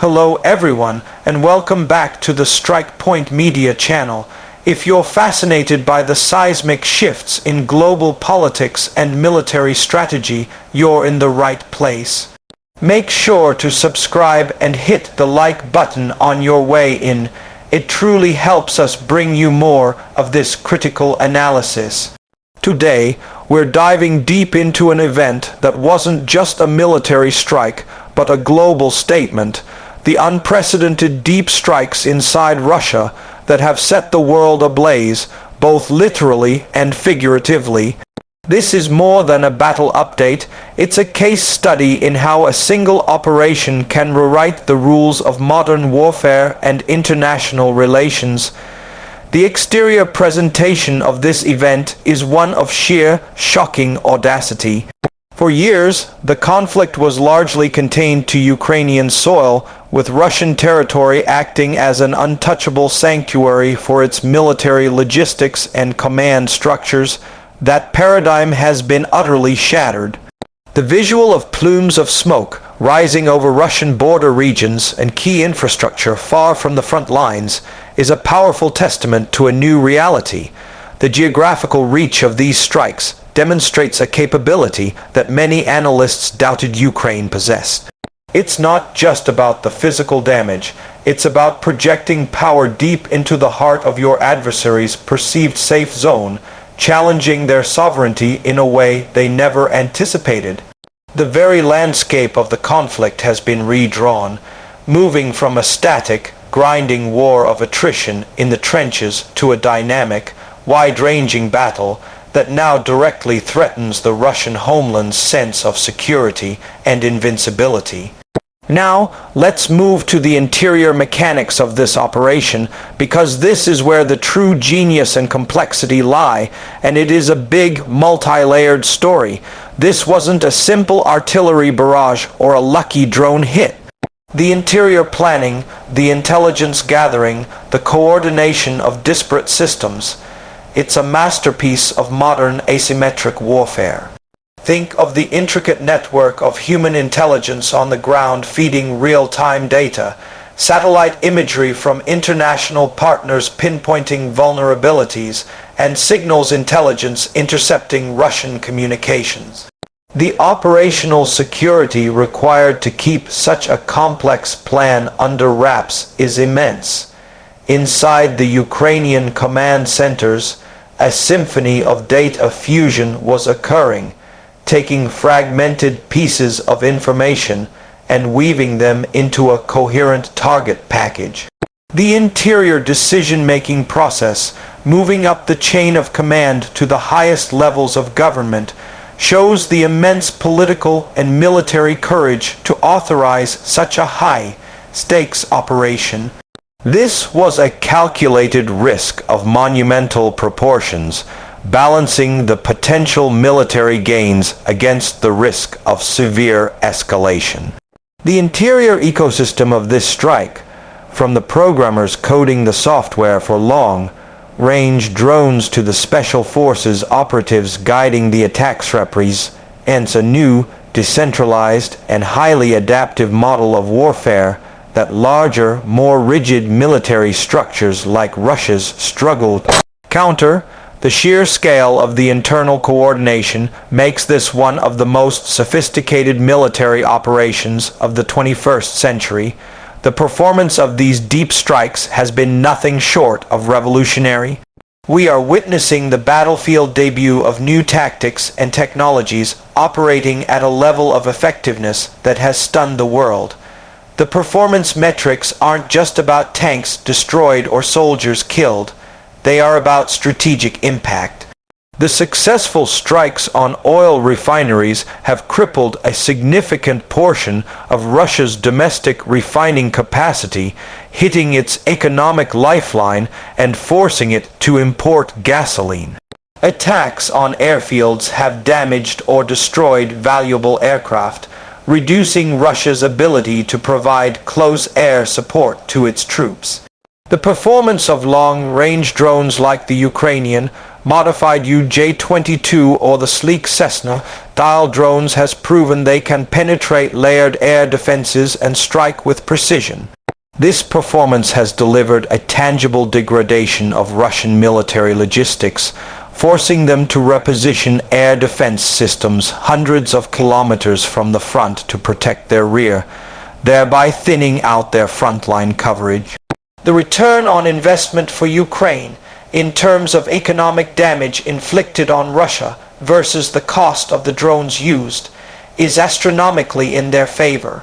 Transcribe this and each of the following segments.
Hello everyone, and welcome back to the Strike Point Media channel. If you're fascinated by the seismic shifts in global politics and military strategy, you're in the right place. Make sure to subscribe and hit the like button on your way in. It truly helps us bring you more of this critical analysis. Today, we're diving deep into an event that wasn't just a military strike, but a global statement. The unprecedented deep strikes inside Russia that have set the world ablaze, both literally and figuratively. This is more than a battle update, it's a case study in how a single operation can rewrite the rules of modern warfare and international relations. The exterior presentation of this event is one of sheer, shocking audacity. For years, the conflict was largely contained to Ukrainian soil, with Russian territory acting as an untouchable sanctuary for its military logistics and command structures. That paradigm has been utterly shattered. The visual of plumes of smoke rising over Russian border regions and key infrastructure far from the front lines is a powerful testament to a new reality. The geographical reach of these strikes demonstrates a capability that many analysts doubted Ukraine possessed. It's not just about the physical damage, it's about projecting power deep into the heart of your adversary's perceived safe zone, challenging their sovereignty in a way they never anticipated. The very landscape of the conflict has been redrawn, moving from a static, grinding war of attrition in the trenches to a dynamic, wide-ranging battle that now directly threatens the Russian homeland's sense of security and invincibility. Now, let's move to the interior mechanics of this operation, because this is where the true genius and complexity lie, and it is a big, multi-layered story. This wasn't a simple artillery barrage or a lucky drone hit. The interior planning, the intelligence gathering, the coordination of disparate systems, it's a masterpiece of modern asymmetric warfare. Think of the intricate network of human intelligence on the ground feeding real-time data, satellite imagery from international partners pinpointing vulnerabilities, and signals intelligence intercepting Russian communications. The operational security required to keep such a complex plan under wraps is immense. Inside the Ukrainian command centers, a symphony of data fusion was occurring, taking fragmented pieces of information and weaving them into a coherent target package. The interior decision-making process, moving up the chain of command to the highest levels of government, shows the immense political and military courage to authorize such a high-stakes operation. This was a calculated risk of monumental proportions, balancing the potential military gains against the risk of severe escalation. The interior ecosystem of this strike, from the programmers coding the software for long-range drones to the special forces operatives guiding the attacks, represents a new, decentralized, and highly adaptive model of warfare that larger, more rigid military structures like Russia's struggle to counter. The sheer scale of the internal coordination makes this one of the most sophisticated military operations of the 21st century. The performance of these deep strikes has been nothing short of revolutionary. We are witnessing the battlefield debut of new tactics and technologies operating at a level of effectiveness that has stunned the world. The performance metrics aren't just about tanks destroyed or soldiers killed. They are about strategic impact. The successful strikes on oil refineries have crippled a significant portion of Russia's domestic refining capacity, hitting its economic lifeline and forcing it to import gasoline. Attacks on airfields have damaged or destroyed valuable aircraft, reducing Russia's ability to provide close air support to its troops. The performance of long-range drones like the Ukrainian, modified UJ-22 or the sleek Cessna style drones has proven they can penetrate layered air defenses and strike with precision. This performance has delivered a tangible degradation of Russian military logistics, forcing them to reposition air defense systems hundreds of kilometers from the front to protect their rear, thereby thinning out their frontline coverage. The return on investment for Ukraine, in terms of economic damage inflicted on Russia versus the cost of the drones used, is astronomically in their favor.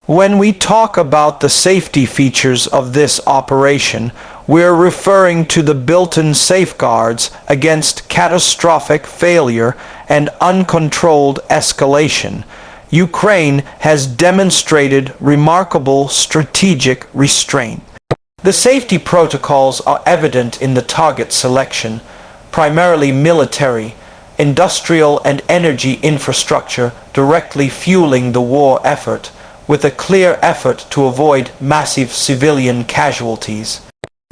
When we talk about the safety features of this operation, we're referring to the built-in safeguards against catastrophic failure and uncontrolled escalation. Ukraine has demonstrated remarkable strategic restraint. The safety protocols are evident in the target selection, primarily military, industrial and energy infrastructure directly fueling the war effort, with a clear effort to avoid massive civilian casualties.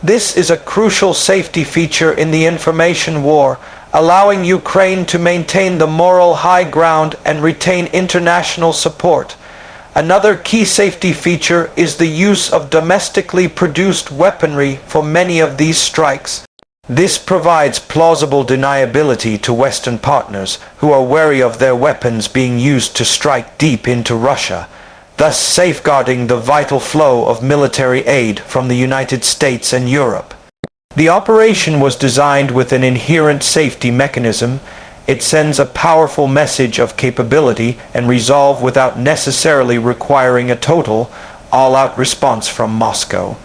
This is a crucial safety feature in the information war, allowing Ukraine to maintain the moral high ground and retain international support. Another key safety feature is the use of domestically produced weaponry for many of these strikes. This provides plausible deniability to Western partners who are wary of their weapons being used to strike deep into Russia, thus safeguarding the vital flow of military aid from the United States and Europe. The operation was designed with an inherent safety mechanism. It sends a powerful message of capability and resolve without necessarily requiring a total, all-out response from Moscow.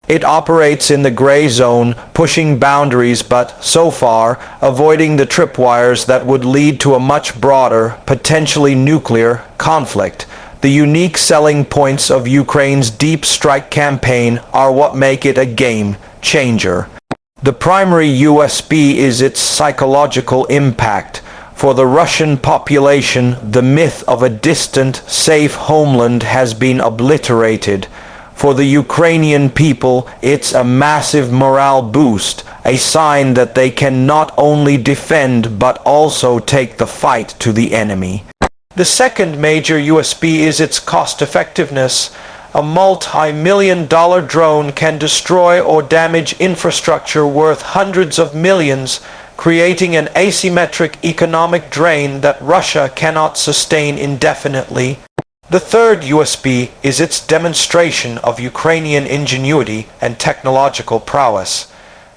It operates in the gray zone, pushing boundaries but, so far, avoiding the tripwires that would lead to a much broader, potentially nuclear, conflict. The unique selling points of Ukraine's deep strike campaign are what make it a game changer. The primary USP is its psychological impact. For the Russian population, the myth of a distant, safe homeland has been obliterated. For the Ukrainian people, it's a massive morale boost, a sign that they can not only defend but also take the fight to the enemy. The second major USP is its cost-effectiveness. A multi-million-dollar drone can destroy or damage infrastructure worth hundreds of millions, creating an asymmetric economic drain that Russia cannot sustain indefinitely. The third USP is its demonstration of Ukrainian ingenuity and technological prowess.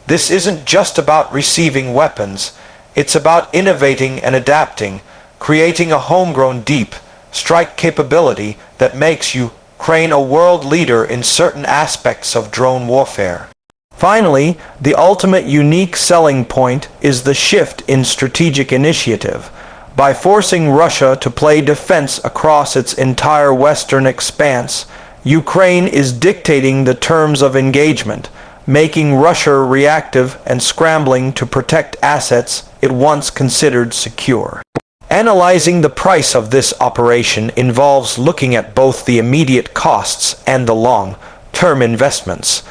This isn't just about receiving weapons, it's about innovating and adapting, creating a homegrown deep strike capability that makes Ukraine a world leader in certain aspects of drone warfare. Finally, the ultimate unique selling point is the shift in strategic initiative. By forcing Russia to play defense across its entire western expanse, Ukraine is dictating the terms of engagement, making Russia reactive and scrambling to protect assets it once considered secure. Analyzing the price of this operation involves looking at both the immediate costs and the long-term investments.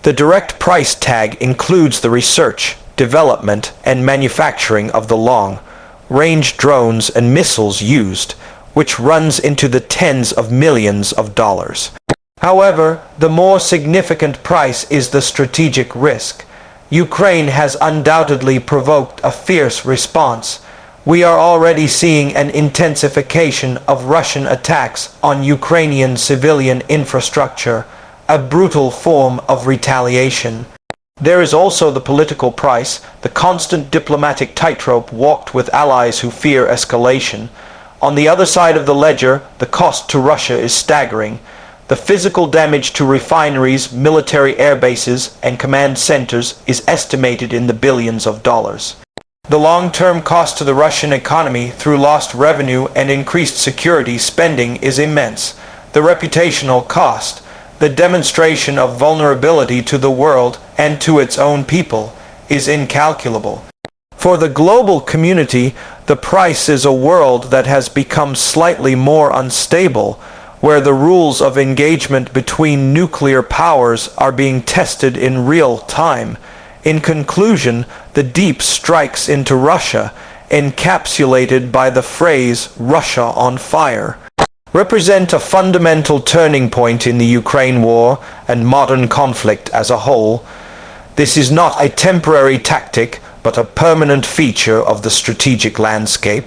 The direct price tag includes the research, development, and manufacturing of the long-range drones and missiles used, which runs into the tens of millions of dollars. However, the more significant price is the strategic risk. Ukraine has undoubtedly provoked a fierce response. We are already seeing an intensification of Russian attacks on Ukrainian civilian infrastructure, a brutal form of retaliation. There is also the political price, the constant diplomatic tightrope walked with allies who fear escalation. On the other side of the ledger, the cost to Russia is staggering. The physical damage to refineries, military air bases, and command centers is estimated in the billions of dollars. The long-term cost to the Russian economy through lost revenue and increased security spending is immense. The reputational cost, the demonstration of vulnerability to the world and to its own people, is incalculable. For the global community, the price is a world that has become slightly more unstable, where the rules of engagement between nuclear powers are being tested in real time. In conclusion, the deep strikes into Russia, encapsulated by the phrase "Russia on fire," represent a fundamental turning point in the Ukraine war and modern conflict as a whole. This is not a temporary tactic, but a permanent feature of the strategic landscape.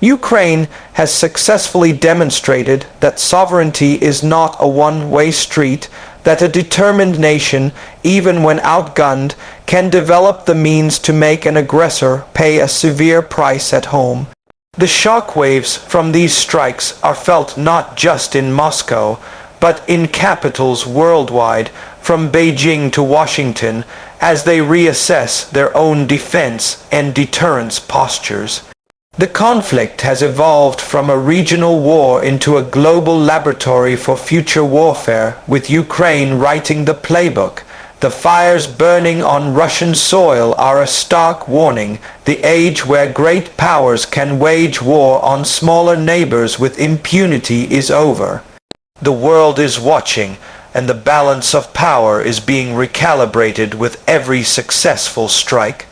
Ukraine has successfully demonstrated that sovereignty is not a one-way street, that a determined nation, even when outgunned, can develop the means to make an aggressor pay a severe price at home. The shockwaves from these strikes are felt not just in Moscow, but in capitals worldwide, from Beijing to Washington, as they reassess their own defense and deterrence postures. The conflict has evolved from a regional war into a global laboratory for future warfare, with Ukraine writing the playbook. The fires burning on Russian soil are a stark warning. The age where great powers can wage war on smaller neighbors with impunity is over. The world is watching, and the balance of power is being recalibrated with every successful strike.